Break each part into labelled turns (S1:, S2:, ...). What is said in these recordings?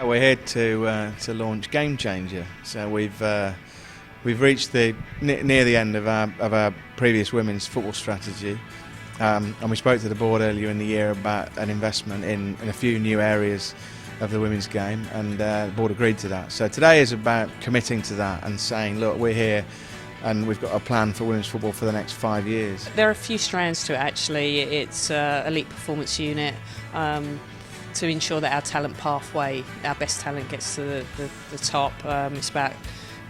S1: We're here to launch Game Changer. So we've reached near the end of our previous women's football strategy, and we spoke to the board earlier in the year about an investment in a few new areas of the women's game, and the board agreed to that. So today is about committing to that and saying, look, we're here and we've got a plan for women's football for the next 5 years.
S2: There are a few strands to it actually. It's elite performance unit, to ensure that our talent pathway, our best talent gets to the top. It's about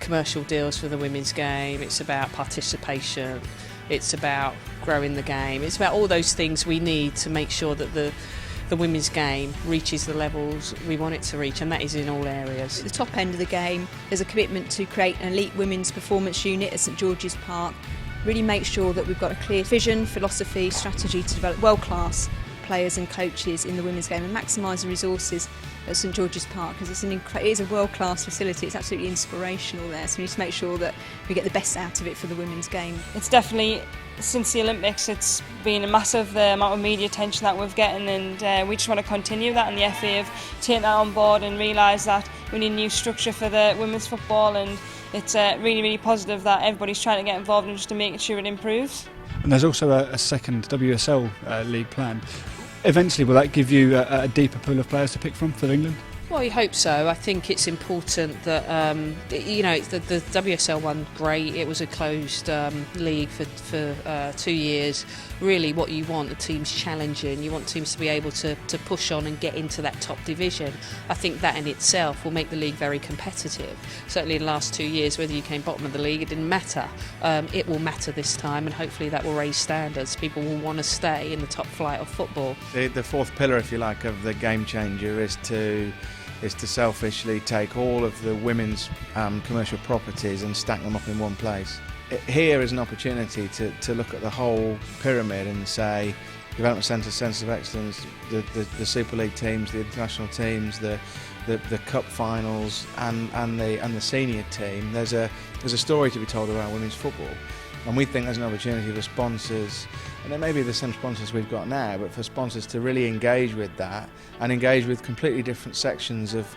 S2: commercial deals for the women's game, it's about participation, it's about growing the game, it's about all those things we need to make sure that the women's game reaches the levels we want it to reach, and that is in all areas.
S3: At the top end of the game, there's a commitment to create an elite women's performance unit at St George's Park. Really make sure that we've got a clear vision, philosophy, strategy to develop world-class players and coaches in the women's game and maximise the resources at St George's Park, because it is a world-class facility. It's absolutely inspirational there, so we need to make sure that we get the best out of it for the women's game.
S4: It's definitely, since the Olympics, it's been a massive the amount of media attention that we've getting, and we just want to continue that, and the FA have taken that on board and realised that we need a new structure for the women's football, and it's really, really positive that everybody's trying to get involved and just to make sure it improves.
S5: And there's also a second WSL league planned. Eventually, will that give you a deeper pool of players to pick from for England?
S2: Well, you hope so. I think it's important that, the WSL one, great. It was a closed league for 2 years. Really what you want, the teams challenging. You want teams to be able to push on and get into that top division. I think that in itself will make the league very competitive. Certainly in the last 2 years, whether you came bottom of the league, it didn't matter. It will matter this time, and hopefully that will raise standards. People will want to stay in the top flight of football.
S1: The fourth pillar, if you like, of the Game Changer is to selfishly take all of the women's commercial properties and stack them up in one place. Here is an opportunity to look at the whole pyramid and say development centres, centres of excellence, the Super League teams, the international teams, the cup finals, and the senior team. There's a story to be told around women's football, and we think there's an opportunity for sponsors, and it may be the same sponsors we've got now, but for sponsors to really engage with that and engage with completely different sections of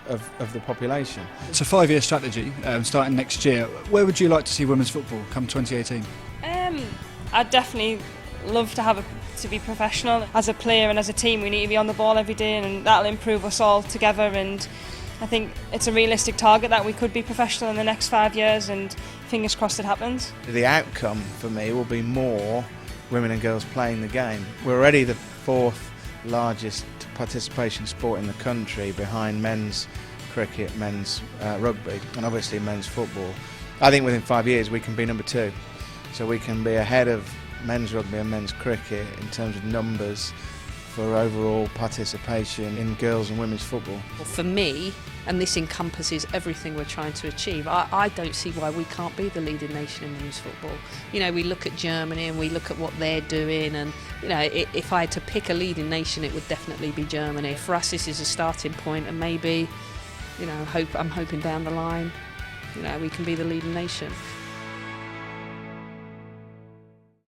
S1: the population.
S5: It's a 5-year strategy starting next year. Where would you like to see women's football come 2018?
S4: I'd definitely love to be professional. As a player and as a team, we need to be on the ball every day, and that'll improve us all together, and I think it's a realistic target that we could be professional in the next 5 years, and fingers crossed it happens.
S1: The outcome for me will be more women and girls playing the game. We're already the fourth largest participation sport in the country, behind men's cricket, men's rugby, and obviously men's football. I think within 5 years we can be number 2. So we can be ahead of men's rugby and men's cricket in terms of numbers for overall participation in girls and women's football.
S2: Well, for me, and this encompasses everything we're trying to achieve, I don't see why we can't be the leading nation in women's football. You know, we look at Germany and we look at what they're doing, and you know, if I had to pick a leading nation, it would definitely be Germany. For us, this is a starting point, and maybe, you know, I'm hoping down the line, you know, we can be the leading nation.